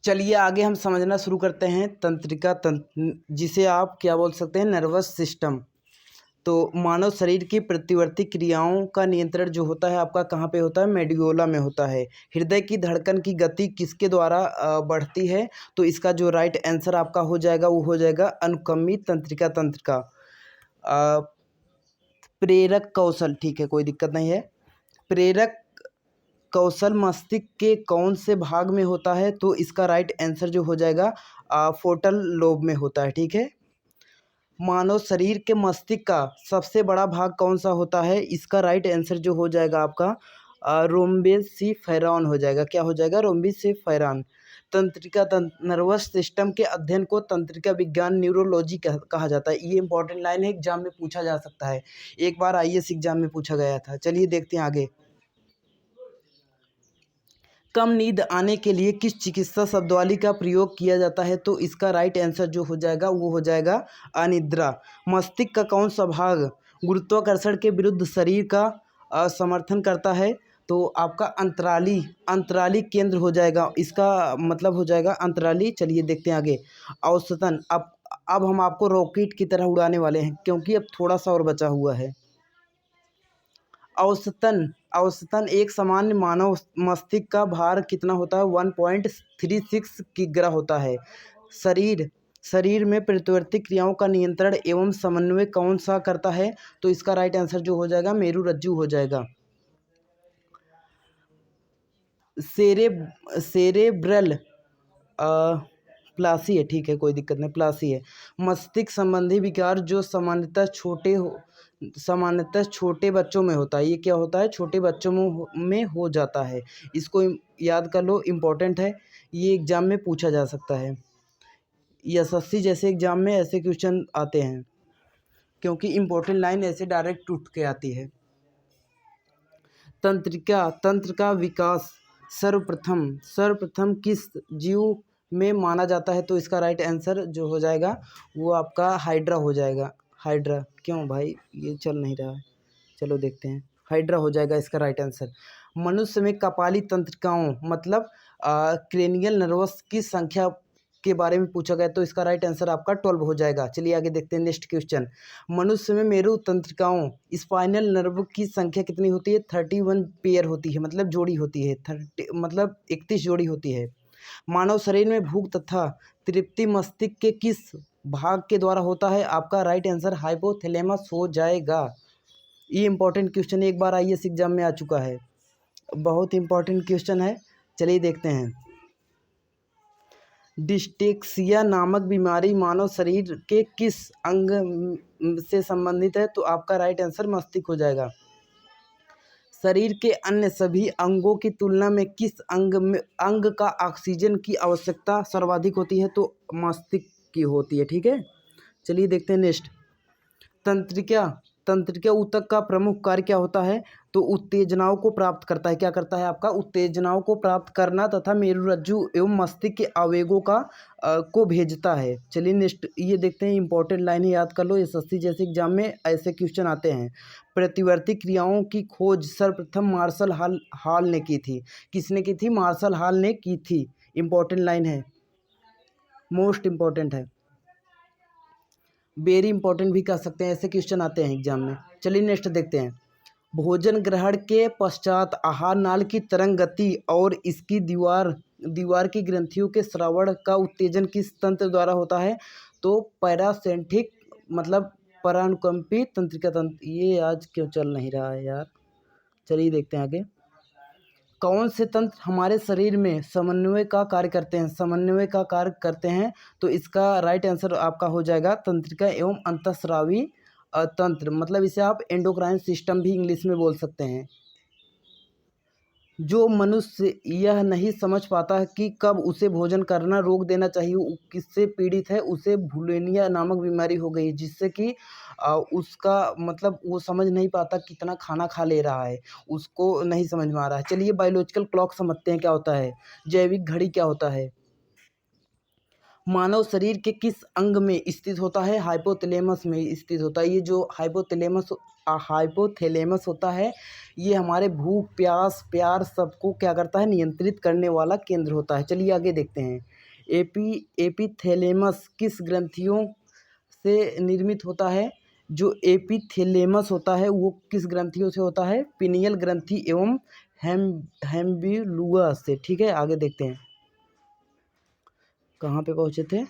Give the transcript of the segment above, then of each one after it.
चलिए आगे हम समझना शुरू करते हैं तंत्रिका तंत्र, जिसे आप क्या बोल सकते हैं, नर्वस सिस्टम। तो मानव शरीर की प्रतिवर्ती क्रियाओं का नियंत्रण जो होता है आपका कहाँ पे होता है, मेडुला में होता है। हृदय की धड़कन की गति किसके द्वारा बढ़ती है, तो इसका जो राइट आंसर आपका हो जाएगा वो हो जाएगा अनुक्रमी तंत्रिका तंत्र का। अ, प्रेरक कौशल, ठीक है कोई दिक्कत नहीं है। प्रेरक कौशल मस्तिष्क के कौन से भाग में होता है, तो इसका राइट आंसर जो हो जाएगा फोटल लोब में होता है, ठीक है। मानव शरीर के मस्तिष्क का सबसे बड़ा भाग कौन सा होता है, इसका राइट आंसर जो हो जाएगा आपका रोम्बेसिफेरॉन हो जाएगा। क्या हो जाएगा, रोम्बेसिफेरॉन। तंत्रिका नर्वस सिस्टम के अध्ययन को तंत्रिका विज्ञान न्यूरोलॉजी कहा जाता है। ये इंपॉर्टेंट लाइन है, एग्जाम में पूछा जा सकता है, एक बार आईएएस एग्जाम में पूछा गया था। चलिए देखते हैं आगे। कम नींद आने के लिए किस चिकित्सा शब्दावली का प्रयोग किया जाता है, तो इसका राइट आंसर जो हो जाएगा वो हो जाएगा अनिद्रा। मस्तिष्क का कौन सा भाग गुरुत्वाकर्षण के विरुद्ध शरीर का समर्थन करता है, तो आपका अंतराली केंद्र हो जाएगा, इसका मतलब हो जाएगा अंतराली। चलिए देखते हैं आगे। औसतन अब हम आपको रॉकेट की तरह उड़ाने वाले हैं, क्योंकि अब थोड़ा सा और बचा हुआ है। औसतन एक सामान्य मानव मस्तिष्क का भार कितना होता है, 1.36 किग्रा होता है। शरीर में प्रतिवर्ती क्रियाओं का नियंत्रण एवं समन्वय कौन सा करता है, तो इसका राइट आंसर जो हो जाएगा मेरुरज्जु हो जाएगा। सेरेब्रल प्लासी है, ठीक है कोई दिक्कत नहीं, प्लासी है। मस्तिष्क संबंधी विकार जो सामान्यतः छोटे बच्चों में होता है, ये क्या होता है, छोटे बच्चों में हो जाता है। इसको याद कर लो, इम्पोर्टेंट है, ये एग्जाम में पूछा जा सकता है। एसएससी जैसे एग्जाम में ऐसे क्वेश्चन आते हैं, क्योंकि इम्पोर्टेंट लाइन ऐसे डायरेक्ट उठ के आती है। तंत्र का विकास सर्वप्रथम किस जीव में माना जाता है, तो इसका राइट आंसर जो हो जाएगा वो आपका हाइड्रा हो जाएगा। हाइड्रा, क्यों भाई ये चल नहीं रहा है, चलो देखते हैं। हाइड्रा हो जाएगा इसका राइट आंसर। मनुष्य में कपाली तंत्रिकाओं मतलब क्रेनियल नर्वस की संख्या के बारे में पूछा गया, तो इसका राइट आंसर आपका 12 हो जाएगा। चलिए आगे देखते हैं नेक्स्ट क्वेश्चन। मनुष्य में मेरु तंत्रिकाओं स्पाइनल नर्व की संख्या कितनी होती है, 31 पेयर होती है, मतलब जोड़ी होती है, 30 मतलब 31 जोड़ी होती है। मानव शरीर में भूख तथा तृप्ति मस्तिष्क के किस भाग के द्वारा होता है, आपका राइट आंसर हाइपोथैलेमस हो जाएगा। ये इंपॉर्टेंट क्वेश्चन एक बार आईएएस एग्जाम में आ चुका है, बहुत इंपॉर्टेंट क्वेश्चन है। चलिए देखते हैं। डिस्टेक्सिया नामक बीमारी मानव शरीर के किस अंग से संबंधित है, तो आपका राइट आंसर मस्तिष्क हो जाएगा। शरीर के अन्य सभी अंगों की तुलना में किस अंग का ऑक्सीजन की आवश्यकता सर्वाधिक होती है, तो मस्तिष्क की होती है, ठीक है। चलिए देखते हैं नेक्स्ट। तंत्रिका ऊतक का प्रमुख कार्य क्या होता है, तो उत्तेजनाओं को प्राप्त करता है। क्या करता है आपका, उत्तेजनाओं को प्राप्त करना तथा मेरुरज्जु एवं मस्तिष्क के आवेगों को भेजता है। चलिए नेक्स्ट ये देखते हैं, इंपॉर्टेंट लाइन है, याद कर लो, एसएससी जैसे एग्जाम में ऐसे क्वेश्चन आते हैं। प्रतिवर्ती क्रियाओं की खोज सर्वप्रथम मार्शल हॉल ने की थी। किसने की थी, मार्शल हॉल ने की थी। इंपॉर्टेंट लाइन है, मोस्ट इंपॉर्टेंट है, वेरी इंपॉर्टेंट भी कह सकते हैं, ऐसे क्वेश्चन आते हैं एग्जाम में। चलिए नेक्स्ट देखते हैं। भोजन ग्रहण के पश्चात आहार नाल की तरंग गति और इसकी दीवार की ग्रंथियों के श्रवण का उत्तेजन किस तंत्र द्वारा होता है, तो पैरासिम्पैथिक मतलब परानुकंपी तंत्रिका तंत्र। ये आज क्यों चल नहीं रहा है यार, चलिए देखते हैं आगे। कौन से तंत्र हमारे शरीर में समन्वय का कार्य करते हैं, तो इसका राइट आंसर आपका हो जाएगा तंत्रिका एवं अंतःस्रावी तंत्र, मतलब इसे आप एंडोक्राइन सिस्टम भी इंग्लिश में बोल सकते हैं। जो मनुष्य यह नहीं समझ पाता है कि कब उसे भोजन करना रोक देना चाहिए, किससे पीड़ित है, उसे बुलिमिया नामक बीमारी हो गई, जिससे कि उसका मतलब वो समझ नहीं पाता कितना खाना खा ले रहा है, उसको नहीं समझ में आ रहा है। चलिए बायोलॉजिकल क्लॉक समझते हैं क्या होता है, जैविक घड़ी क्या होता है। मानव शरीर के किस अंग में स्थित होता है? हाइपोथैलेमस में स्थित होता है। ये जो हाइपोथैलेमस होता है, ये हमारे भूख, प्यास, प्यार सबको क्या करता है? नियंत्रित करने वाला केंद्र होता है। चलिए आगे देखते हैं। एपिथैलेमस किस ग्रंथियों से निर्मित होता है? जो एपिथैलेमस होता है वो किस ग्रंथियों से होता है? पिनियल ग्रंथि एवं हेम्बिलुआ से। ठीक है, आगे देखते हैं। कहाँ पे पहुँचे थे?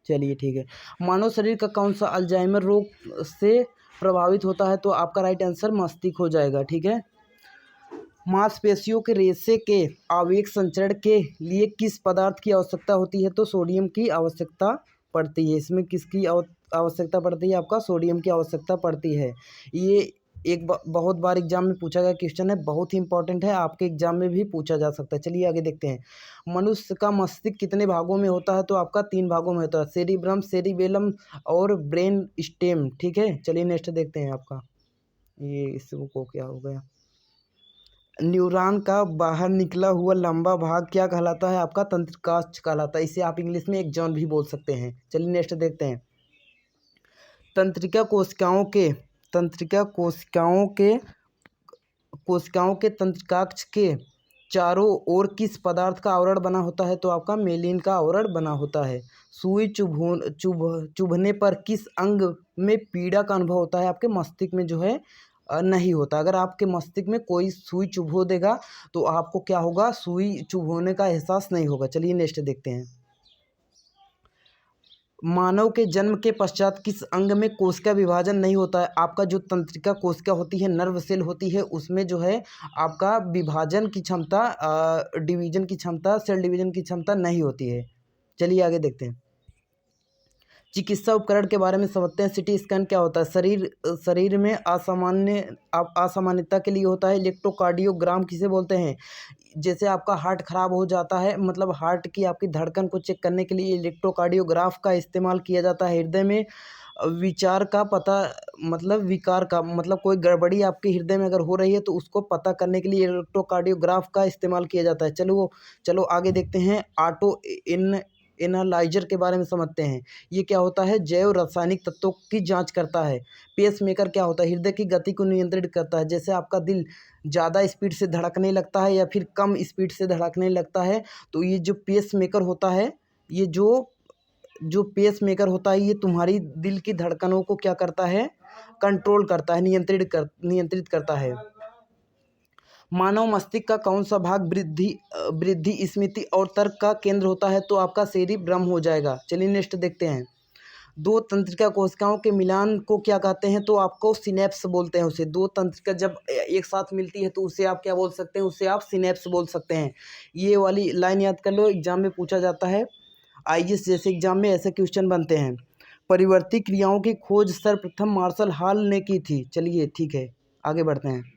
चलिए ठीक है। मानव शरीर का कौन सा अल्जाइमर रोग से प्रभावित होता है? तो आपका राइट आंसर मस्तिष्क हो जाएगा। ठीक है। मांसपेशियों के रेशे के आवेग संचरण के लिए किस पदार्थ की आवश्यकता होती है? तो सोडियम की आवश्यकता पड़ती है। इसमें किसकी आवश्यकता पड़ती है? आपका सोडियम की आवश्यकता पड़ती है। ये एक बहुत बार एग्जाम में पूछा गया क्वेश्चन है, बहुत ही इंपॉर्टेंट है, आपके एग्जाम में भी पूछा जा सकता है। चलिए आगे देखते हैं। मनुष्य का मस्तिष्क कितने भागों में होता है? तो आपका 3 भागों में होता है, सेरिब्रम, सेरिबेलम और ब्रेन स्टेम। ठीक है, चलिए नेक्स्ट देखते हैं। आपका ये इसको क्या हो गया? न्यूरॉन का बाहर निकला हुआ लंबा भाग क्या कहलाता है? आपका तंत्रिकाक्ष कहलाता है। इसे आप इंग्लिश में एक्सॉन भी बोल सकते हैं। चलिए नेक्स्ट देखते हैं। तंत्रिका कोशिकाओं के तंत्रिकाक्ष के चारों ओर किस पदार्थ का आवरण बना होता है? तो आपका मेलिन का आवरण बना होता है। सुई चुभने पर किस अंग में पीड़ा का अनुभव होता है? आपके मस्तिष्क में जो है नहीं होता। अगर आपके मस्तिष्क में कोई सुई चुभो देगा तो आपको क्या होगा? सुई चुभोने का एहसास नहीं होगा। चलिए नेक्स्ट देखते हैं। मानव के जन्म के पश्चात किस अंग में कोशिका विभाजन नहीं होता है? आपका जो तंत्रिका कोशिका होती है, नर्व सेल होती है, उसमें जो है आपका विभाजन की क्षमता, डिवीजन की क्षमता, सेल डिवीजन की क्षमता नहीं होती है। चलिए आगे देखते हैं। चिकित्सा उपकरण के बारे में समझते हैं। सिटी स्कैन क्या होता है? शरीर में असामान्यता के लिए होता है। इलेक्ट्रोकार्डियोग्राम किसे बोलते हैं? जैसे आपका हार्ट खराब हो जाता है, मतलब हार्ट की आपकी धड़कन को चेक करने के लिए इलेक्ट्रोकार्डियोग्राफ का इस्तेमाल किया जाता है। हृदय में विचार का पता, मतलब विकार का, मतलब कोई गड़बड़ी आपके हृदय में अगर हो रही है तो उसको पता करने के लिए इलेक्ट्रोकार्डियोग्राफ का इस्तेमाल किया जाता है। चलो आगे देखते हैं। ऑटो एनालाइजर के बारे में समझते हैं। ये क्या होता है? जैव रासायनिक तत्वों की जांच करता है। पेसमेकर क्या होता है? हृदय की गति को नियंत्रित करता है। जैसे आपका दिल ज़्यादा स्पीड से धड़कने लगता है या फिर कम स्पीड से धड़कने लगता है, तो ये जो पेसमेकर होता है, ये जो पेसमेकर होता है, ये तुम्हारी दिल की धड़कनों को क्या करता है? कंट्रोल करता है, नियंत्रित करता है। मानव मस्तिष्क का कौन सा भाग वृद्धि, स्मृति और तर्क का केंद्र होता है? तो आपका सेरिब्रम हो जाएगा। चलिए नेक्स्ट देखते हैं। दो तंत्रिका कोशिकाओं के मिलान को क्या कहते हैं? तो आपको सिनेप्स बोलते हैं उसे। दो तंत्रिका जब एक साथ मिलती है तो उसे आप क्या बोल सकते हैं? उसे आप सिनेप्स बोल सकते हैं। ये वाली लाइन याद कर लो, एग्जाम में पूछा जाता है। आईएएस जैसे एग्जाम में ऐसे क्वेश्चन बनते हैं। परिवर्ती क्रियाओं की खोज सर्वप्रथम मार्शल हॉल ने की थी। चलिए ठीक है, आगे बढ़ते हैं।